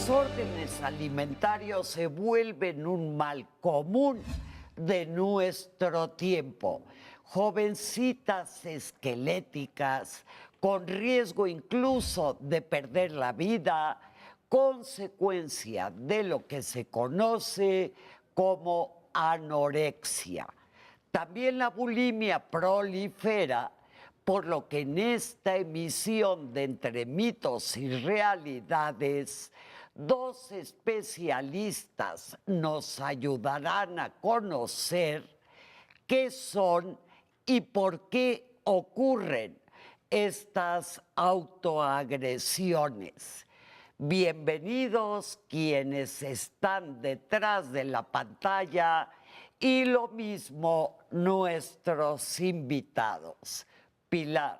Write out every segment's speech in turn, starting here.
desórdenes alimentarios se vuelven un mal común de nuestro tiempo. Jovencitas esqueléticas, con riesgo incluso de perder la vida, consecuencia de lo que se conoce como anorexia. También la bulimia prolifera, por lo que en esta emisión de Entre mitos y realidades, dos especialistas nos ayudarán a conocer qué son y por qué ocurren estas autoagresiones. Bienvenidos quienes están detrás de la pantalla y lo mismo nuestros invitados. Pilar.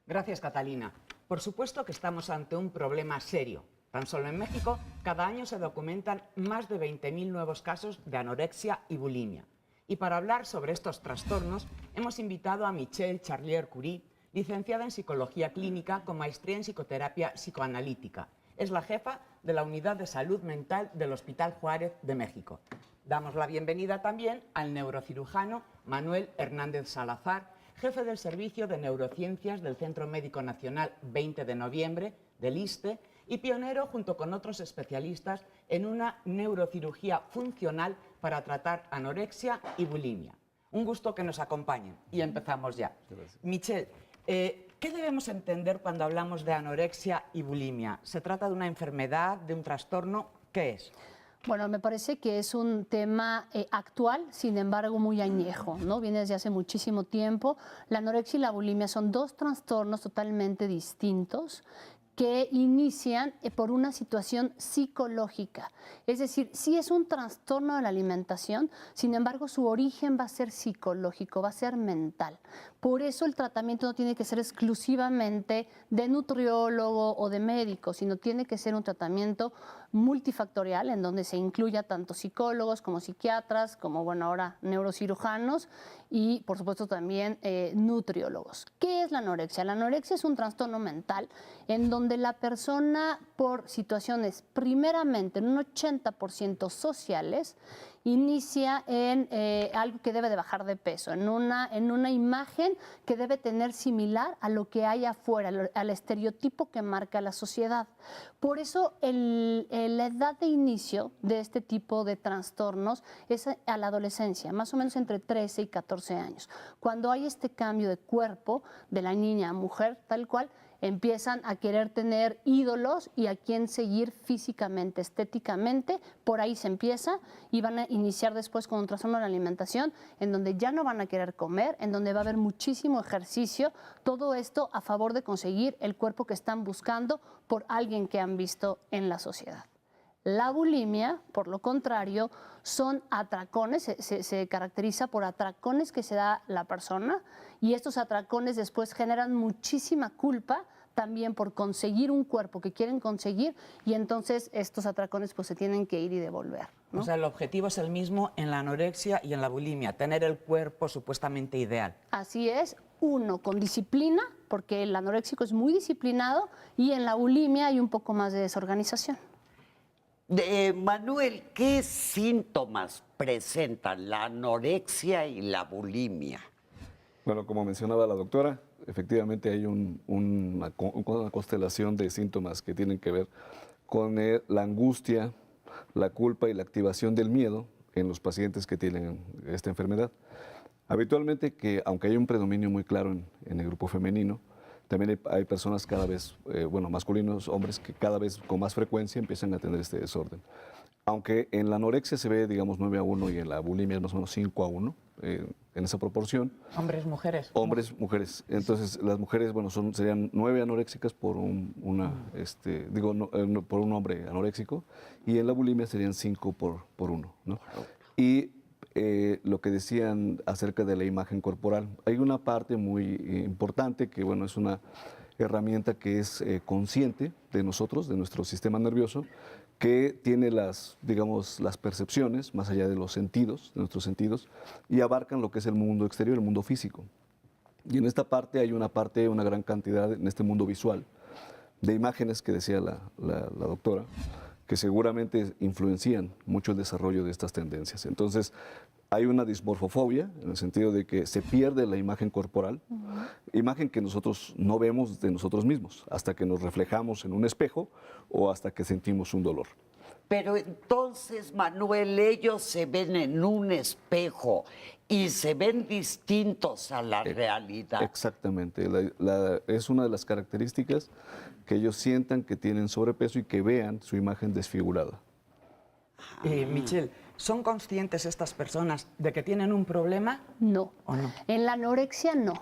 Gracias, Catalina. Por supuesto que estamos ante un problema serio. Tan solo en México, cada año se documentan más de 20.000 nuevos casos de anorexia y bulimia. Y para hablar sobre estos trastornos, hemos invitado a Michelle Charlier-Curie, licenciada en Psicología Clínica con maestría en Psicoterapia Psicoanalítica. Es la jefa de la Unidad de Salud Mental del Hospital Juárez de México. Damos la bienvenida también al neurocirujano Manuel Hernández Salazar, jefe del Servicio de Neurociencias del Centro Médico Nacional 20 de Noviembre, del ISSSTE, y pionero junto con otros especialistas en una neurocirugía funcional para tratar anorexia y bulimia. Un gusto que nos acompañen y empezamos ya. Michelle, ¿qué debemos entender cuando hablamos de anorexia y bulimia? ¿Se trata de una enfermedad, de un trastorno? ¿Qué es? Bueno, me parece que es un tema actual, sin embargo muy añejo, ¿no? Viene desde hace muchísimo tiempo. La anorexia y la bulimia son dos trastornos totalmente distintos que inician por una situación psicológica. Es decir, sí es un trastorno de la alimentación, sin embargo su origen va a ser psicológico, va a ser mental. Por eso el tratamiento no tiene que ser exclusivamente de nutriólogo o de médico, sino tiene que ser un tratamiento multifactorial en donde se incluya tanto psicólogos como psiquiatras, como bueno ahora neurocirujanos y por supuesto también nutriólogos. ¿Qué es la anorexia? La anorexia es un trastorno mental en donde la persona por situaciones primeramente en un 80% sociales inicia en algo que debe de bajar de peso, en una imagen que debe tener similar a lo que hay afuera, al estereotipo que marca la sociedad. Por eso la edad de inicio de este tipo de trastornos es a la adolescencia, más o menos entre 13 y 14 años. Cuando hay este cambio de cuerpo de la niña a mujer, tal cual, empiezan a querer tener ídolos y a quién seguir físicamente, estéticamente, por ahí se empieza y van a iniciar después con un trastorno de la alimentación en donde ya no van a querer comer, en donde va a haber muchísimo ejercicio, todo esto a favor de conseguir el cuerpo que están buscando por alguien que han visto en la sociedad. La bulimia, por lo contrario, son atracones, se caracteriza por atracones que se da la persona y estos atracones después generan muchísima culpa también por conseguir un cuerpo que quieren conseguir y entonces estos atracones pues se tienen que ir y devolver, ¿no? O sea, el objetivo es el mismo en la anorexia y en la bulimia, tener el cuerpo supuestamente ideal. Así es, uno con disciplina, porque el anoréxico es muy disciplinado y en la bulimia hay un poco más de desorganización. Manuel, ¿qué síntomas presentan la anorexia y la bulimia? Bueno, como mencionaba la doctora, efectivamente hay una constelación de síntomas que tienen que ver con la angustia, la culpa y la activación del miedo en los pacientes que tienen esta enfermedad. Habitualmente, aunque hay un predominio muy claro en el grupo femenino, también hay personas cada vez, masculinos, hombres, que cada vez con más frecuencia empiezan a tener este desorden. Aunque en la anorexia se ve, digamos, 9-1 y en la bulimia es más o menos 5-1, en esa proporción. ¿Hombres, mujeres? Hombres, mujeres. Entonces, las mujeres, bueno, serían 9 anoréxicas por por un hombre anoréxico, y en la bulimia serían 5 por uno, ¿no? Y lo que decían acerca de la imagen corporal. Hay una parte muy importante que, bueno, es una herramienta que es consciente de nosotros, de nuestro sistema nervioso, que tiene las percepciones más allá de los sentidos, de nuestros sentidos, y abarcan lo que es el mundo exterior, el mundo físico. Y en esta parte hay una gran cantidad en este mundo visual de imágenes que decía la doctora, que seguramente influencian mucho el desarrollo de estas tendencias. Entonces, hay una dismorfofobia, en el sentido de que se pierde la imagen corporal, imagen que nosotros no vemos de nosotros mismos, hasta que nos reflejamos en un espejo o hasta que sentimos un dolor. Pero entonces, Manuel, ellos se ven en un espejo y se ven distintos a la realidad. Exactamente. Es una de las características que ellos sientan que tienen sobrepeso y que vean su imagen desfigurada. Michelle, ¿son conscientes estas personas de que tienen un problema? No. ¿O no? En la anorexia no.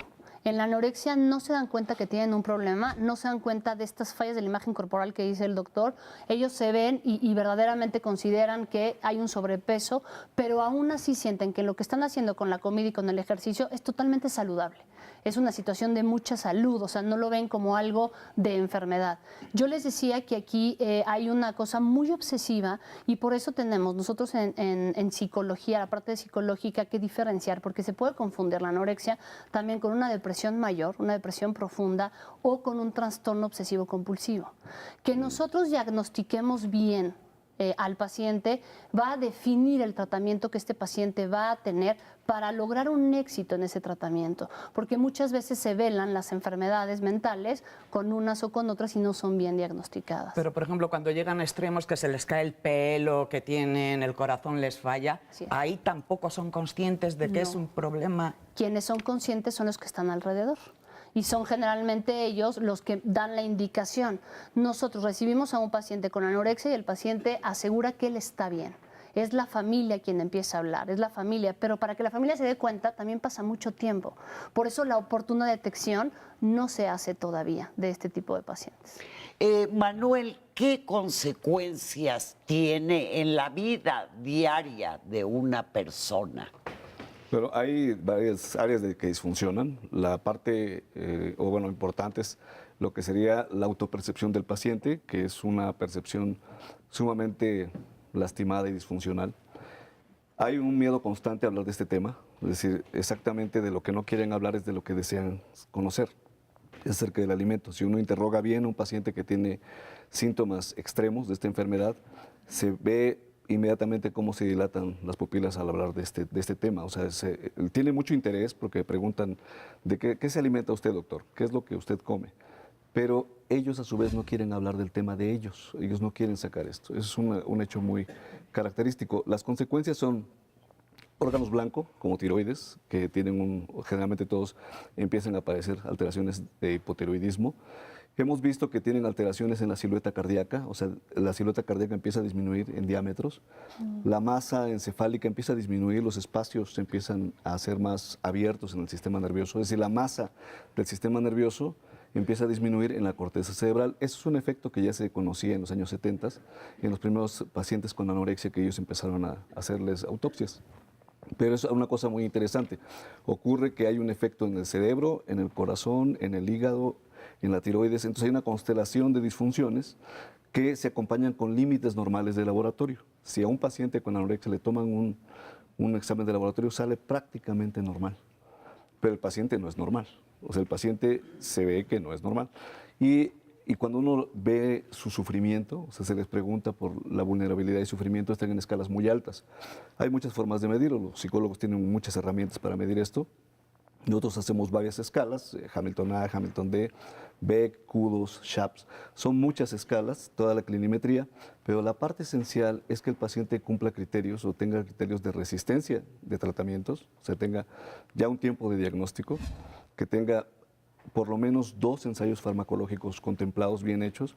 En la anorexia no se dan cuenta que tienen un problema, no se dan cuenta de estas fallas de la imagen corporal que dice el doctor. Ellos se ven y verdaderamente consideran que hay un sobrepeso, pero aún así sienten que lo que están haciendo con la comida y con el ejercicio es totalmente saludable. Es una situación de mucha salud, o sea, no lo ven como algo de enfermedad. Yo les decía que aquí hay una cosa muy obsesiva y por eso tenemos nosotros en psicología, la parte psicológica, que diferenciar, porque se puede confundir la anorexia también con una depresión mayor, una depresión profunda o con un trastorno obsesivo compulsivo. Que nosotros diagnostiquemos bien al paciente va a definir el tratamiento que este paciente va a tener para lograr un éxito en ese tratamiento, porque muchas veces se velan las enfermedades mentales con unas o con otras y no son bien diagnosticadas. Pero, por ejemplo, cuando llegan a extremos que se les cae el pelo, que tienen el corazón les falla, Sí. ahí tampoco son conscientes de que es un problema. Quienes son conscientes son los que están alrededor. Y son generalmente ellos los que dan la indicación. Nosotros recibimos a un paciente con anorexia y el paciente asegura que él está bien. Es la familia quien empieza a hablar, es la familia, pero para que la familia se dé cuenta también pasa mucho tiempo. Por eso la oportuna detección no se hace todavía de este tipo de pacientes. Manuel, ¿qué consecuencias tiene en la vida diaria de una persona? Pero hay varias áreas que disfuncionan. La parte, importante es lo que sería la autopercepción del paciente, que es una percepción sumamente lastimada y disfuncional. Hay un miedo constante a hablar de este tema, es decir, exactamente de lo que no quieren hablar es de lo que desean conocer, es acerca del alimento. Si uno interroga bien a un paciente que tiene síntomas extremos de esta enfermedad, se ve inmediatamente cómo se dilatan las pupilas al hablar de este tema. O sea, tiene mucho interés porque preguntan, ¿de qué se alimenta usted, doctor? ¿Qué es lo que usted come? Pero ellos a su vez no quieren hablar del tema de ellos no quieren sacar esto. Eso es un hecho muy característico. Las consecuencias son órganos blancos, como tiroides, que generalmente todos empiezan a aparecer alteraciones de hipotiroidismo. Hemos visto que tienen alteraciones en la silueta cardíaca, o sea, la silueta cardíaca empieza a disminuir en diámetros, la masa encefálica empieza a disminuir, los espacios se empiezan a hacer más abiertos en el sistema nervioso, es decir, la masa del sistema nervioso empieza a disminuir en la corteza cerebral. Eso es un efecto que ya se conocía en los años 70, en los primeros pacientes con anorexia que ellos empezaron a hacerles autopsias. Pero es una cosa muy interesante. Ocurre que hay un efecto en el cerebro, en el corazón, en el hígado, en la tiroides. Entonces hay una constelación de disfunciones que se acompañan con límites normales de laboratorio. Si a un paciente con anorexia le toman un examen de laboratorio, sale prácticamente normal. Pero el paciente no es normal. O sea, el paciente se ve que no es normal. Y cuando uno ve su sufrimiento, o sea, se les pregunta por la vulnerabilidad y sufrimiento, están en escalas muy altas. Hay muchas formas de medirlo. Los psicólogos tienen muchas herramientas para medir esto. Nosotros hacemos varias escalas, Hamilton A, Hamilton D, Beck, Kudos, Shaps. Son muchas escalas, toda la clinimetría, pero la parte esencial es que el paciente cumpla criterios o tenga criterios de resistencia de tratamientos, o sea, tenga ya un tiempo de diagnóstico, que tenga por lo menos 2 ensayos farmacológicos contemplados bien hechos.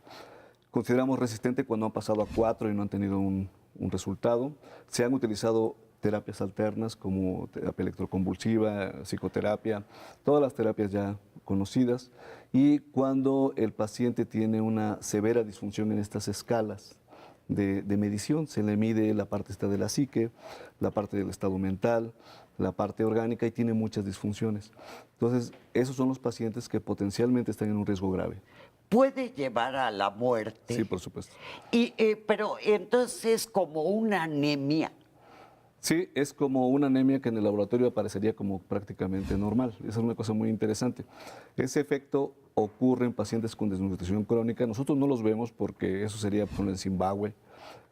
Consideramos resistente cuando han pasado a 4 y no han tenido un resultado. Se han utilizado terapias alternas como terapia electroconvulsiva, psicoterapia, todas las terapias ya conocidas. Y cuando el paciente tiene una severa disfunción en estas escalas de medición, se le mide la parte esta de la psique, la parte del estado mental, la parte orgánica y tiene muchas disfunciones. Entonces, esos son los pacientes que potencialmente están en un riesgo grave. ¿Puede llevar a la muerte? Sí, por supuesto. Pero entonces es como una anemia. Sí, es como una anemia que en el laboratorio aparecería como prácticamente normal. Esa es una cosa muy interesante. Ese efecto ocurre en pacientes con desnutrición crónica. Nosotros no los vemos porque eso sería, por ejemplo, en Zimbabue,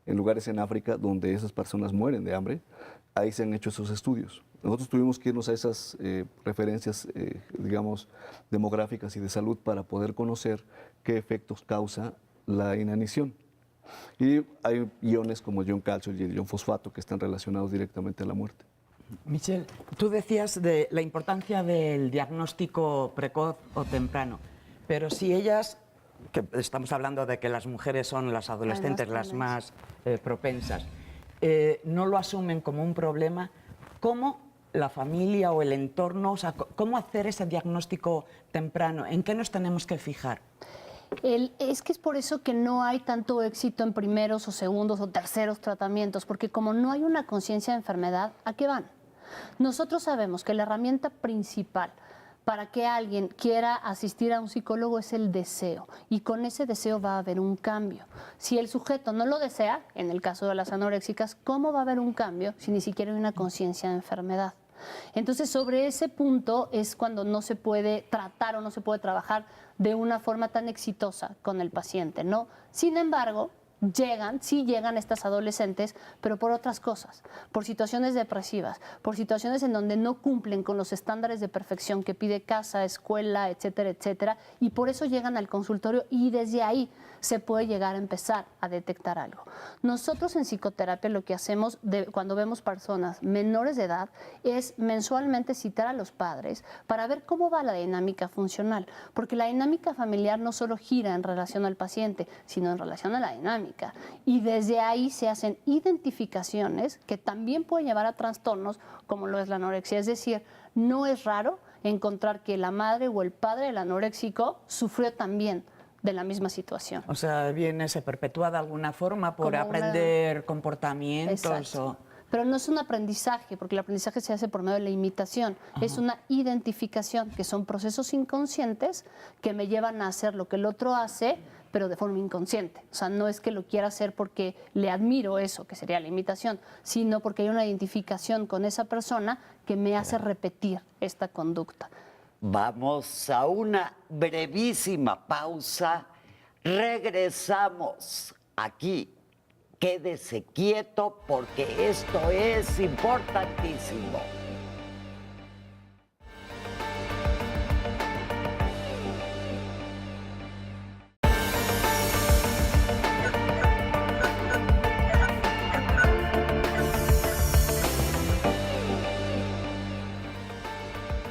en lugares en África donde esas personas mueren de hambre. Ahí se han hecho esos estudios. Nosotros tuvimos que irnos a esas referencias, digamos, demográficas y de salud para poder conocer qué efectos causa la inanición. Y hay iones como el ion calcio y el ion fosfato que están relacionados directamente a la muerte. Michelle, tú decías de la importancia del diagnóstico precoz o temprano, pero si ellas, que estamos hablando de que las mujeres son las adolescentes las más propensas, no lo asumen como un problema, ¿cómo la familia o el entorno, o sea, cómo hacer ese diagnóstico temprano? ¿En qué nos tenemos que fijar? Es que es por eso que no hay tanto éxito en primeros o segundos o terceros tratamientos, porque como no hay una conciencia de enfermedad, ¿a qué van? Nosotros sabemos que la herramienta principal para que alguien quiera asistir a un psicólogo es el deseo, y con ese deseo va a haber un cambio. Si el sujeto no lo desea, en el caso de las anoréxicas, ¿cómo va a haber un cambio si ni siquiera hay una conciencia de enfermedad? Entonces, sobre ese punto es cuando no se puede tratar o no se puede trabajar de una forma tan exitosa con el paciente, ¿no? Sin embargo, sí llegan estas adolescentes, pero por otras cosas, por situaciones depresivas, por situaciones en donde no cumplen con los estándares de perfección que pide casa, escuela, etcétera, etcétera, y por eso llegan al consultorio y desde ahí se puede llegar a empezar a detectar algo. Nosotros en psicoterapia lo que hacemos cuando vemos personas menores de edad es mensualmente citar a los padres para ver cómo va la dinámica funcional, porque la dinámica familiar no solo gira en relación al paciente, sino en relación a la dinámica. Y desde ahí se hacen identificaciones que también pueden llevar a trastornos como lo es la anorexia. Es decir, no es raro encontrar que la madre o el padre del anoréxico sufrió también de la misma situación. O sea, se perpetúa de alguna forma por Como aprender comportamientos. Exacto. Pero no es un aprendizaje, porque el aprendizaje se hace por medio de la imitación. Ajá. Es una identificación, que son procesos inconscientes que me llevan a hacer lo que el otro hace, pero de forma inconsciente. O sea, no es que lo quiera hacer porque le admiro eso, que sería la imitación, sino porque hay una identificación con esa persona que me hace repetir esta conducta. Vamos a una brevísima pausa. Regresamos aquí. Quédese quieto porque esto es importantísimo.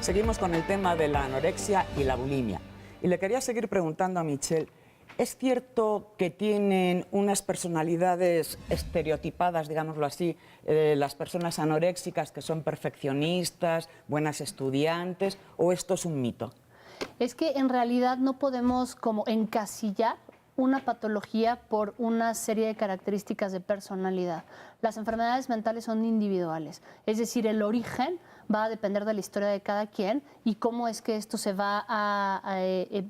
Seguimos con el tema de la anorexia y la bulimia. Y le quería seguir preguntando a Michelle, ¿es cierto que tienen unas personalidades estereotipadas, digámoslo así, las personas anoréxicas, que son perfeccionistas, buenas estudiantes, o esto es un mito? Es que en realidad no podemos como encasillar una patología por una serie de características de personalidad. Las enfermedades mentales son individuales, es decir, el origen va a depender de la historia de cada quien y cómo es que esto se va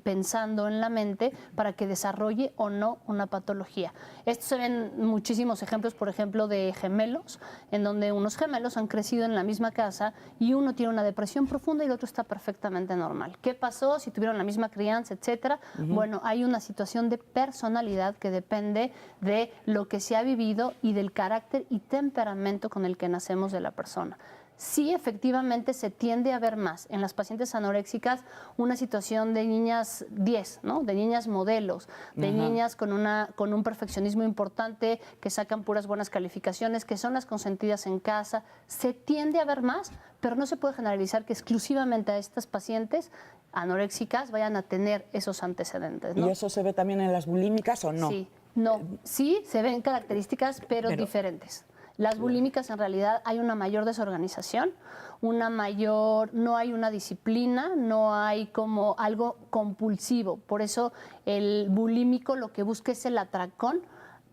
pensando en la mente para que desarrolle o no una patología. Esto se ven muchísimos ejemplos, por ejemplo, de gemelos, en donde unos gemelos han crecido en la misma casa y uno tiene una depresión profunda y el otro está perfectamente normal. ¿Qué pasó? Si tuvieron la misma crianza, etcétera. Bueno, hay una situación de personalidad que depende de lo que se ha vivido y del carácter y temperamento con el que nacemos de la persona. Sí, efectivamente, se tiende a ver más en las pacientes anoréxicas una situación de niñas 10, ¿no? De niñas modelos, de niñas con un perfeccionismo importante, que sacan puras buenas calificaciones, que son las consentidas en casa. Se tiende a ver más, pero no se puede generalizar que exclusivamente a estas pacientes anoréxicas vayan a tener esos antecedentes, ¿no? ¿Y eso se ve también en las bulímicas o no? Sí, se ven características, pero diferentes. Las bulímicas, en realidad, hay una mayor desorganización, no hay una disciplina, no hay como algo compulsivo. Por eso el bulímico lo que busca es el atracón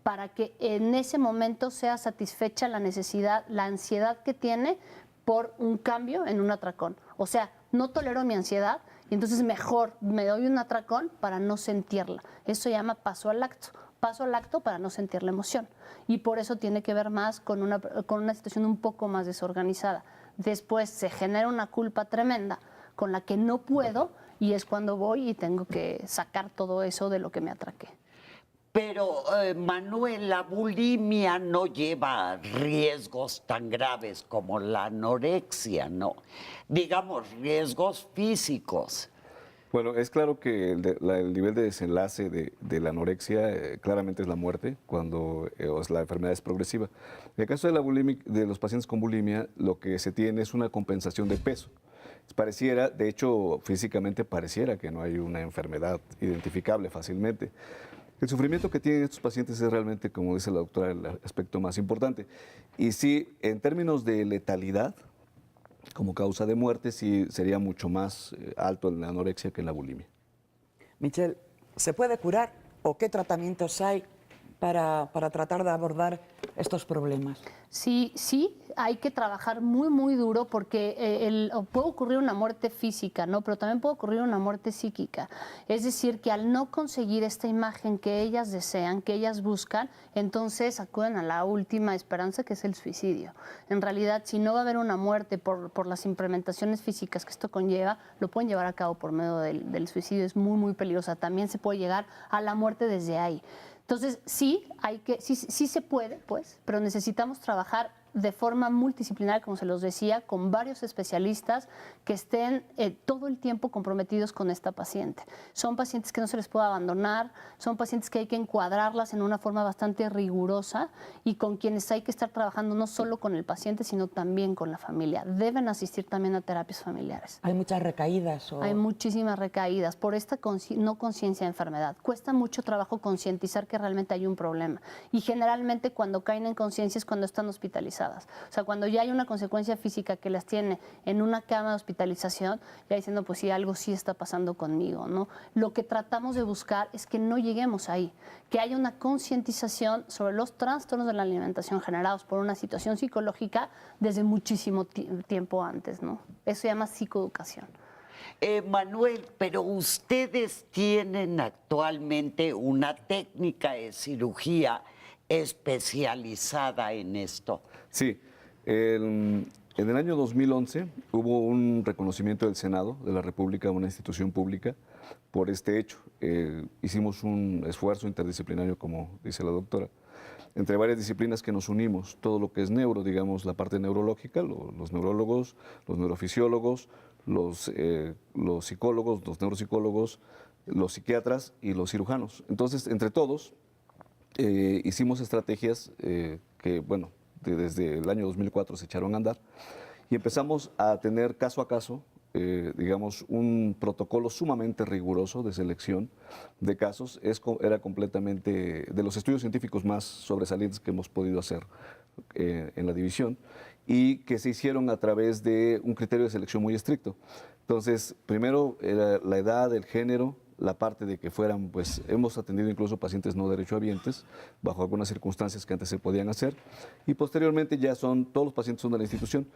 para que en ese momento sea satisfecha la necesidad, la ansiedad que tiene por un cambio en un atracón. O sea, no tolero mi ansiedad y entonces mejor me doy un atracón para no sentirla. Eso se llama paso al acto. paso al acto para no sentir la emoción. Y por eso tiene que ver más con una situación un poco más desorganizada. Después se genera una culpa tremenda con la que no puedo y es cuando voy y tengo que sacar todo eso de lo que me atraqué. Pero, Manuel, la bulimia no lleva riesgos tan graves como la anorexia, ¿no? Digamos, riesgos físicos. Bueno, es claro que el nivel de desenlace de la anorexia claramente es la muerte cuando la enfermedad es progresiva. En el caso de de los pacientes con bulimia, lo que se tiene es una compensación de peso. Pareciera, de hecho, físicamente pareciera que no hay una enfermedad identificable fácilmente. El sufrimiento que tienen estos pacientes es realmente, como dice la doctora, el aspecto más importante. Y sí, en términos de letalidad, como causa de muerte, sí sería mucho más alto en la anorexia que en la bulimia. Michelle, ¿se puede curar o qué tratamientos hay para tratar de abordar estos problemas? Sí, hay que trabajar muy, muy duro porque puede ocurrir una muerte física, ¿no? Pero también puede ocurrir una muerte psíquica. Es decir, que al no conseguir esta imagen que ellas desean, que ellas buscan, entonces acuden a la última esperanza, que es el suicidio. En realidad, si no va a haber una muerte por las implementaciones físicas que esto conlleva, lo pueden llevar a cabo por medio del suicidio. Es muy, muy peligrosa. También se puede llegar a la muerte desde ahí. Entonces, sí se puede, pues, pero necesitamos trabajar de forma multidisciplinar, como se los decía, con varios especialistas que estén todo el tiempo comprometidos con esta paciente. Son pacientes que no se les puede abandonar, son pacientes que hay que encuadrarlas en una forma bastante rigurosa y con quienes hay que estar trabajando no solo con el paciente, sino también con la familia. Deben asistir también a terapias familiares. ¿Hay muchas recaídas? Hay muchísimas recaídas por esta no conciencia de enfermedad. Cuesta mucho trabajo concientizar que realmente hay un problema. Y generalmente cuando caen en conciencia es cuando están hospitalizadas. O sea, cuando ya hay una consecuencia física que las tiene en una cama de hospitalización, ya diciendo, pues sí, algo sí está pasando conmigo, ¿no? Lo que tratamos de buscar es que no lleguemos ahí, que haya una concientización sobre los trastornos de la alimentación generados por una situación psicológica desde muchísimo tiempo antes, ¿no? Eso se llama psicoeducación. Manuel, pero ustedes tienen actualmente una técnica de cirugía especializada en esto. Sí, en el año 2011 hubo un reconocimiento del Senado de la República, una institución pública, por este hecho. Hicimos un esfuerzo interdisciplinario, como dice la doctora, entre varias disciplinas que nos unimos, todo lo que es neuro, digamos, la parte neurológica, los neurólogos, los neurofisiólogos, los psicólogos, los neuropsicólogos, los psiquiatras y los cirujanos. Entonces, entre todos, hicimos estrategias que, bueno, desde el año 2004 se echaron a andar y empezamos a tener caso a caso, digamos, un protocolo sumamente riguroso de selección de casos. Era completamente de los estudios científicos más sobresalientes que hemos podido hacer en la división y que se hicieron a través de un criterio de selección muy estricto. Entonces, primero era la edad, el género, la parte de que fueran, pues hemos atendido incluso pacientes no derechohabientes bajo algunas circunstancias que antes se podían hacer y posteriormente ya todos los pacientes son de la institución.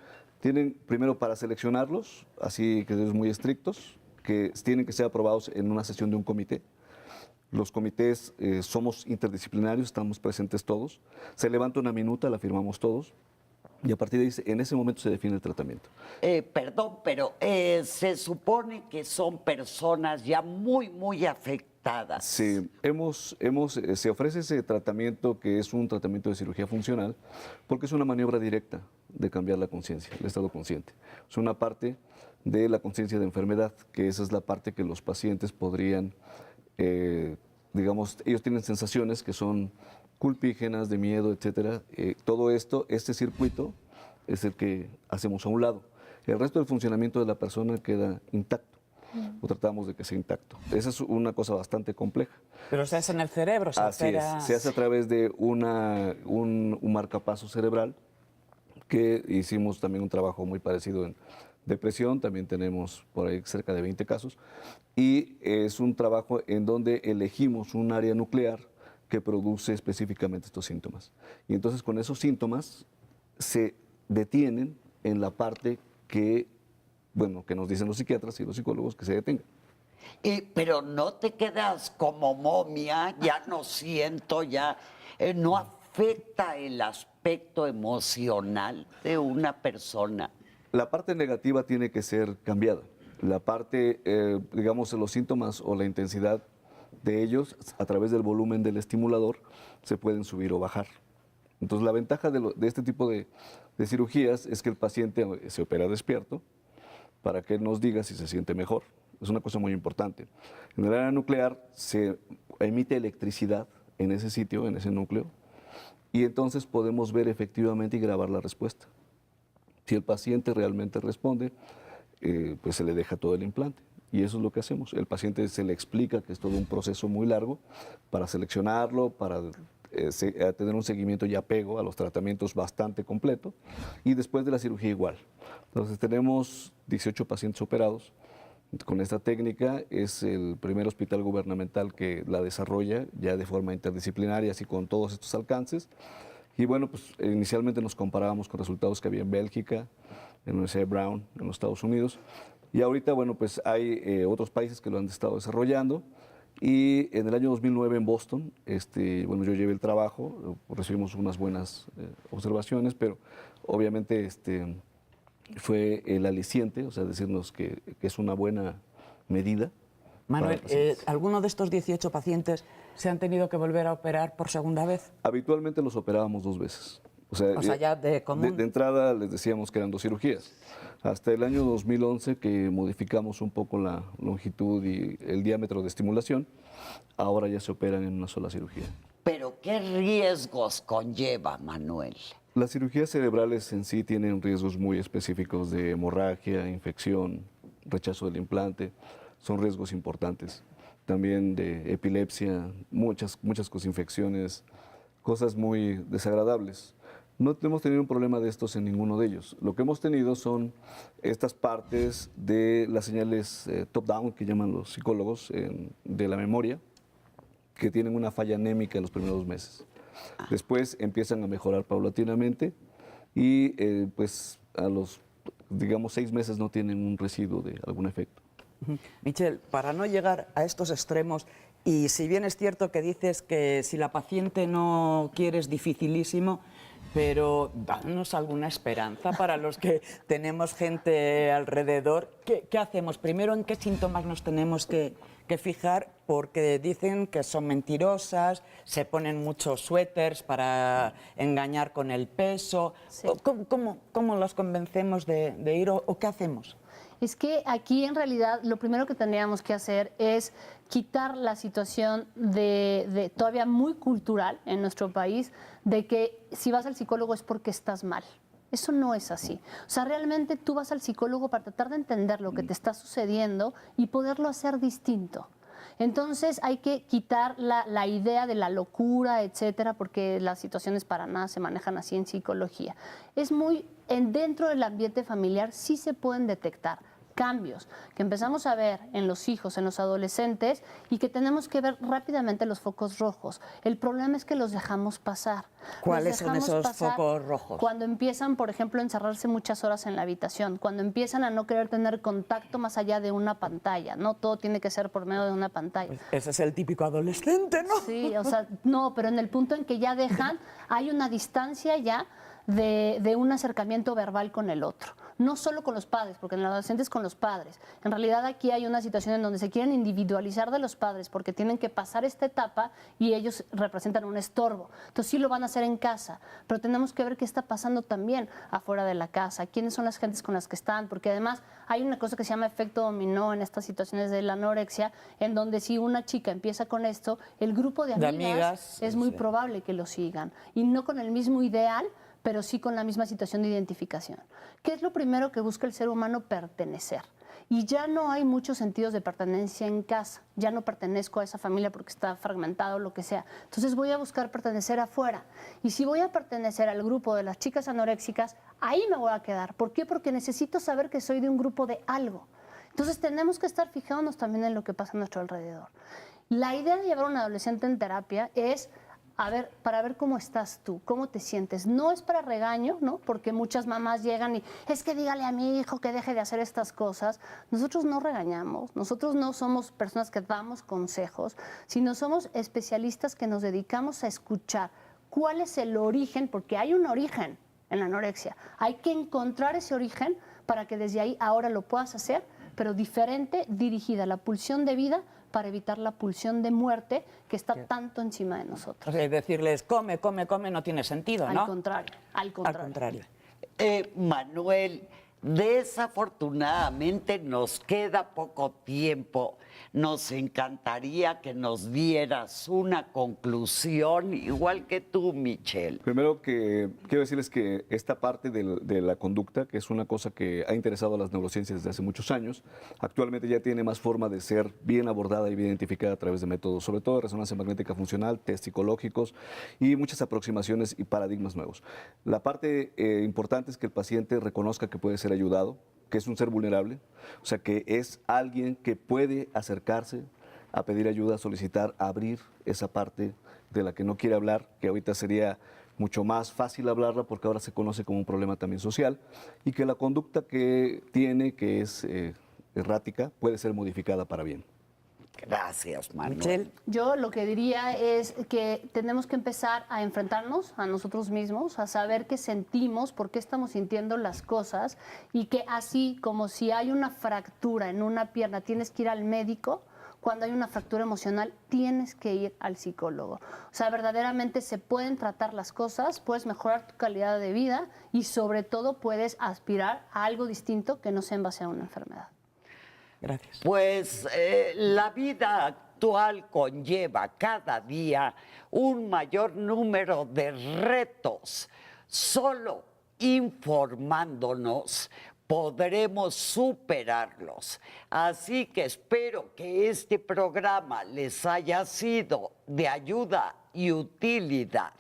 Tienen primero para seleccionarlos, así que es muy estrictos, que tienen que ser aprobados en una sesión de un comité. Los comités somos interdisciplinarios, estamos presentes todos. Se levanta una minuta, la firmamos todos. Y a partir de ahí, en ese momento se define el tratamiento. Perdón, pero se supone que son personas ya muy, muy afectadas. Sí, se ofrece ese tratamiento que es un tratamiento de cirugía funcional porque es una maniobra directa de cambiar la conciencia, el estado consciente. Es una parte de la conciencia de enfermedad, que esa es la parte que los pacientes podrían, digamos, ellos tienen sensaciones que son culpígenas, de miedo, etcétera. Todo esto, este circuito es el que hacemos a un lado. El resto del funcionamiento de la persona queda intacto, o tratamos de que sea intacto. Esa es una cosa bastante compleja. Pero se hace en el cerebro, se Así opera... es, se hace a través de un marcapaso cerebral, que hicimos también un trabajo muy parecido en depresión, también tenemos por ahí cerca de 20 casos, y es un trabajo en donde elegimos un área nuclear que produce específicamente estos síntomas. Y entonces con esos síntomas se detienen en la parte que, bueno, que nos dicen los psiquiatras y los psicólogos que se detengan. Pero no te quedas como momia, ya no siento, ya no afecta el aspecto emocional de una persona. La parte negativa tiene que ser cambiada. La parte, digamos, los síntomas o la intensidad de ellos, a través del volumen del estimulador, se pueden subir o bajar. Entonces, la ventaja de este tipo de cirugías es que el paciente se opera despierto para que él nos diga si se siente mejor. Es una cosa muy importante. En el área nuclear se emite electricidad en ese sitio, en ese núcleo, y entonces podemos ver efectivamente y grabar la respuesta. Si el paciente realmente responde, pues se le deja todo el implante. Y eso es lo que hacemos. El paciente se le explica que es todo un proceso muy largo para seleccionarlo, para tener un seguimiento y apego a los tratamientos bastante completo. Y después de la cirugía igual. Entonces tenemos 18 pacientes operados. Con esta técnica es el primer hospital gubernamental que la desarrolla ya de forma interdisciplinaria, así con todos estos alcances. Y bueno, pues inicialmente nos comparábamos con resultados que había en Bélgica, en la Universidad de Brown, en los Estados Unidos. Y ahorita, bueno, pues hay otros países que lo han estado desarrollando. Y en el año 2009 en Boston, bueno, yo llevé el trabajo, recibimos unas buenas observaciones, pero obviamente fue el aliciente, o sea, decirnos que es una buena medida. Manuel, ¿alguno de estos 18 pacientes se han tenido que volver a operar por segunda vez? Habitualmente los operábamos 2 veces. O sea, ya de común. De entrada les decíamos que eran 2 cirugías. Hasta el año 2011 que modificamos un poco la longitud y el diámetro de estimulación, ahora ya se operan en una sola cirugía. Pero ¿qué riesgos conlleva, Manuel? Las cirugías cerebrales en sí tienen riesgos muy específicos de hemorragia, infección, rechazo del implante, son riesgos importantes. También de epilepsia, muchas infecciones, cosas muy desagradables. No hemos tenido un problema de estos en ninguno de ellos. Lo que hemos tenido son estas partes de las señales top-down, que llaman los psicólogos, de la memoria, que tienen una falla anémica en los primeros meses. Después empiezan a mejorar paulatinamente y pues a los, digamos, 6 meses no tienen un residuo de algún efecto. Michelle, para no llegar a estos extremos, y si bien es cierto que dices que si la paciente no quiere es dificilísimo, pero danos alguna esperanza para los que tenemos gente alrededor. ¿Qué hacemos? Primero, ¿en qué síntomas nos tenemos que fijar? Porque dicen que son mentirosas, se ponen muchos suéteres para engañar con el peso. Sí. ¿Cómo los convencemos de ir o qué hacemos? Es que aquí en realidad lo primero que tendríamos que hacer es quitar la situación de todavía muy cultural en nuestro país de que si vas al psicólogo es porque estás mal. Eso no es así. O sea, realmente tú vas al psicólogo para tratar de entender lo que te está sucediendo y poderlo hacer distinto. Entonces hay que quitar la idea de la locura, etcétera, porque las situaciones para nada se manejan así en psicología. Es muy, dentro del ambiente familiar sí se pueden detectar cambios que empezamos a ver en los hijos, en los adolescentes y que tenemos que ver rápidamente los focos rojos. El problema es que los dejamos pasar. ¿Cuáles son esos focos rojos? Cuando empiezan, por ejemplo, a encerrarse muchas horas en la habitación, cuando empiezan a no querer tener contacto más allá de una pantalla, no todo tiene que ser por medio de una pantalla. Pues ese es el típico adolescente, ¿no? Sí, o sea, no, pero en el punto en que ya dejan, hay una distancia ya de un acercamiento verbal con el otro. No solo con los padres, porque en el adolescente es con los padres. En realidad aquí hay una situación en donde se quieren individualizar de los padres porque tienen que pasar esta etapa y ellos representan un estorbo. Entonces sí lo van a hacer en casa, pero tenemos que ver qué está pasando también afuera de la casa, quiénes son las gentes con las que están, porque además hay una cosa que se llama efecto dominó en estas situaciones de la anorexia, en donde si una chica empieza con esto, el grupo de amigas es muy probable que lo sigan, y no con el mismo ideal, pero sí con la misma situación de identificación. ¿Qué es lo primero que busca el ser humano? Pertenecer. Y ya no hay muchos sentidos de pertenencia en casa. Ya no pertenezco a esa familia porque está fragmentado o lo que sea. Entonces voy a buscar pertenecer afuera. Y si voy a pertenecer al grupo de las chicas anoréxicas, ahí me voy a quedar. ¿Por qué? Porque necesito saber que soy de un grupo de algo. Entonces tenemos que estar fijándonos también en lo que pasa a nuestro alrededor. La idea de llevar a un adolescente en terapia es para ver cómo estás tú, cómo te sientes. No es para regaño, ¿no? Porque muchas mamás llegan y es que dígale a mi hijo que deje de hacer estas cosas. Nosotros no regañamos, nosotros no somos personas que damos consejos, sino somos especialistas que nos dedicamos a escuchar cuál es el origen, porque hay un origen en la anorexia. Hay que encontrar ese origen para que desde ahí ahora lo puedas hacer, pero diferente, dirigida a la pulsión de vida para evitar la pulsión de muerte que está tanto encima de nosotros. O sea, decirles come, come, come no tiene sentido, ¿no? Al contrario, al contrario. Al contrario. Manuel, desafortunadamente nos queda poco tiempo. Nos encantaría que nos dieras una conclusión, igual que tú, Michelle. Primero que quiero decirles que esta parte de la conducta, que es una cosa que ha interesado a las neurociencias desde hace muchos años, actualmente ya tiene más forma de ser bien abordada y bien identificada a través de métodos, sobre todo de resonancia magnética funcional, test psicológicos y muchas aproximaciones y paradigmas nuevos. La parte importante es que el paciente reconozca que puede ser ayudado, que es un ser vulnerable, o sea, que es alguien que puede acercarse a pedir ayuda, a solicitar, a abrir esa parte de la que no quiere hablar, que ahorita sería mucho más fácil hablarla porque ahora se conoce como un problema también social, y que la conducta que tiene, que es errática, puede ser modificada para bien. Gracias, Manuel. Michelle. Yo lo que diría es que tenemos que empezar a enfrentarnos a nosotros mismos, a saber qué sentimos, por qué estamos sintiendo las cosas y que así como si hay una fractura en una pierna tienes que ir al médico, cuando hay una fractura emocional tienes que ir al psicólogo. O sea, verdaderamente se pueden tratar las cosas, puedes mejorar tu calidad de vida y sobre todo puedes aspirar a algo distinto que no sea en base a una enfermedad. Gracias. Pues la vida actual conlleva cada día un mayor número de retos. Solo informándonos podremos superarlos. Así que espero que este programa les haya sido de ayuda y utilidad.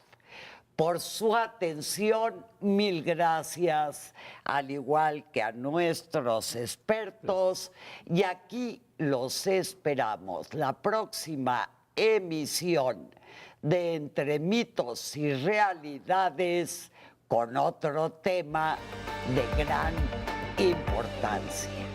Por su atención, mil gracias, al igual que a nuestros expertos. Y aquí los esperamos la próxima emisión de Entre Mitos y Realidades con otro tema de gran importancia.